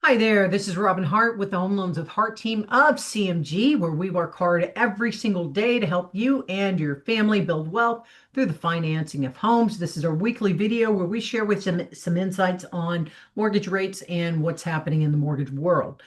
Hi there, this is Robin Hart with the Home Loans with Hart team of CMG, where we work hard every single day to help you and your family build wealth through the financing of homes. This is our weekly video where we share with some insights on mortgage rates and what's happening in the mortgage world.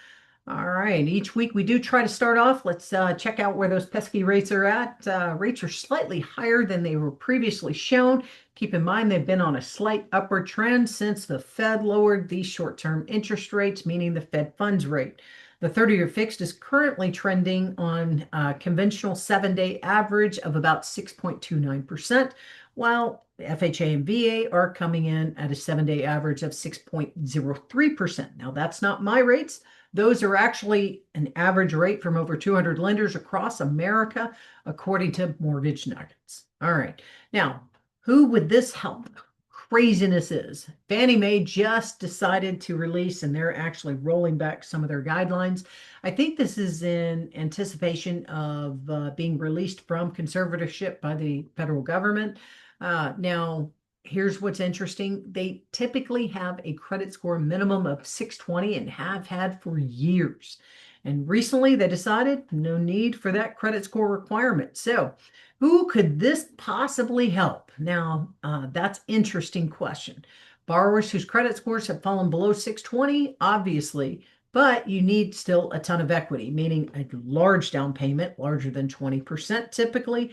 All right, each week we do try to start off. Let's check out where those pesky rates are at. Rates are slightly higher than they were previously shown. Keep in mind they've been on a slight upward trend since the Fed lowered the short-term interest rates, meaning the Fed funds rate. The 30-year fixed is currently trending on a conventional 7-day average of about 6.29%, while FHA and VA are coming in at a 7-day average of 6.03%. Now, that's not my rates. Those are actually an average rate from over 200 lenders across America, according to Mortgage Nuggets. All right. Now, who would this help? Craziness is. Fannie Mae just decided to release, and they're actually rolling back some of their guidelines. I think this is in anticipation of being released from conservatorship by the federal government. Now, here's what's interesting. They typically have a credit score minimum of 620 and have had for years. And recently they decided no need for that credit score requirement. So who could this possibly help? Now, that's interesting question. Borrowers whose credit scores have fallen below 620, obviously, but you need still a ton of equity, meaning a large down payment, larger than 20% typically,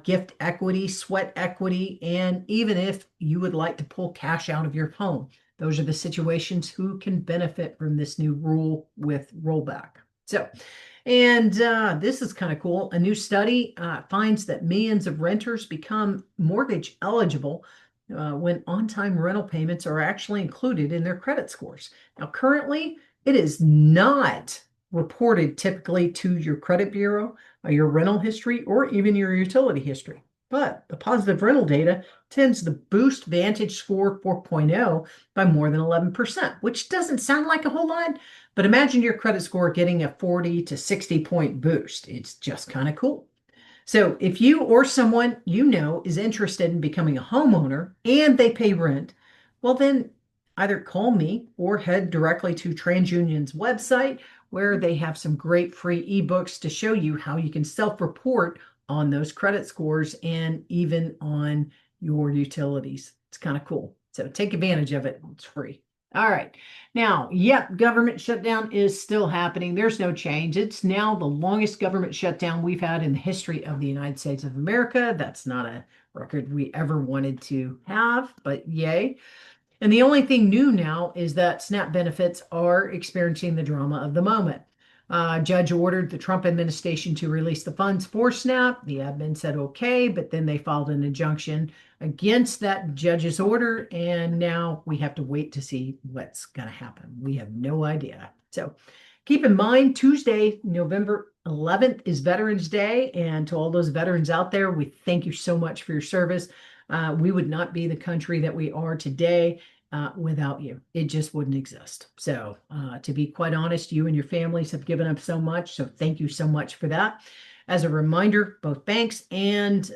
gift equity, sweat equity, and even if you would like to pull cash out of your home. Those are the situations who can benefit from this new rule with rollback. So, and this is kind of cool. A new study finds that millions of renters become mortgage eligible when on-time rental payments are actually included in their credit scores. Now, currently, it is not reported typically to your credit bureau, your rental history, or even your utility history. But the positive rental data tends to boost Vantage Score 4.0 by more than 11%, which doesn't sound like a whole lot, but imagine your credit score getting a 40 to 60 point boost. It's just kind of cool. So if you or someone you know is interested in becoming a homeowner and they pay rent, well, then either call me or head directly to TransUnion's website where they have some great free ebooks to show you how you can self-report on those credit scores and even on your utilities. It's kind of cool. So take advantage of it. It's free. All right. Now, yep, government shutdown is still happening. There's no change. It's now the longest government shutdown we've had in the history of the United States of America. That's not a record we ever wanted to have, but yay. And the only thing new now is that SNAP benefits are experiencing the drama of the moment. Judge ordered the Trump administration to release the funds for SNAP. The admin said okay, but then they filed an injunction against that judge's order, and now we have to wait to see what's going to happen. We have no idea. So keep in mind, Tuesday, November 11th is Veterans Day, and to all those veterans out there, we thank you so much for your service. We would not be the country that we are today without you. It just wouldn't exist. So to be quite honest, you and your families have given up so much. So thank you so much for that. As a reminder, both banks and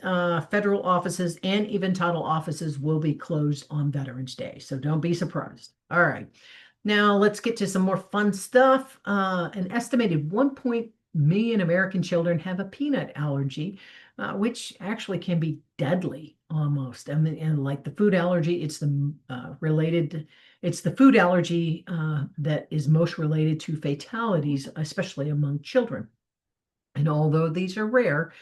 federal offices and even title offices will be closed on Veterans Day. So don't be surprised. All right. Now let's get to some more fun stuff. An estimated 1 million American children have a peanut allergy, which actually can be deadly almost. I mean, and like the food allergy, it's the food allergy that is most related to fatalities, especially among children. And although these are rare,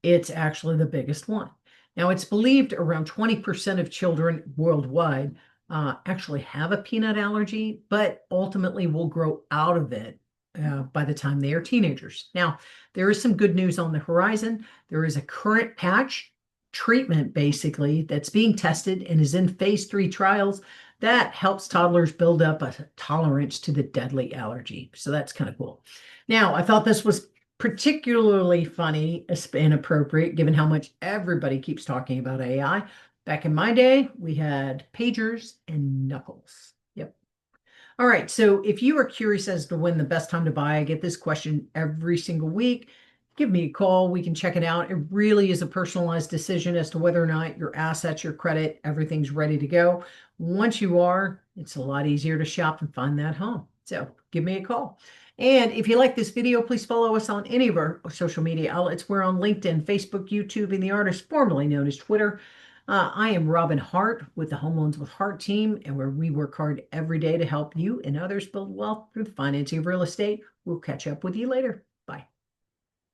it's actually the biggest one. Now, it's believed around 20% of children worldwide actually have a peanut allergy, but ultimately will grow out of it by the time they are teenagers. Now, there is some good news on the horizon. There is a current patch treatment, basically, that's being tested and is in phase 3 trials that helps toddlers build up a tolerance to the deadly allergy. So that's kind of cool. Now, I thought this was particularly funny and appropriate given how much everybody keeps talking about AI. Back in my day, we had pagers and knuckles. Yep. All right. So if you are curious as to when the best time to buy, I get this question every single week. Give me a call. We can check it out. It really is a personalized decision as to whether or not your assets, your credit, everything's ready to go. Once you are, it's a lot easier to shop and find that home. So give me a call. And if you like this video, please follow us on any of our social media outlets. We're on LinkedIn, Facebook, YouTube, and the artist formerly known as Twitter. I am Robin Hart with the Home Loans with Hart team, and where we work hard every day to help you and others build wealth through the financing of real estate. We'll catch up with you later.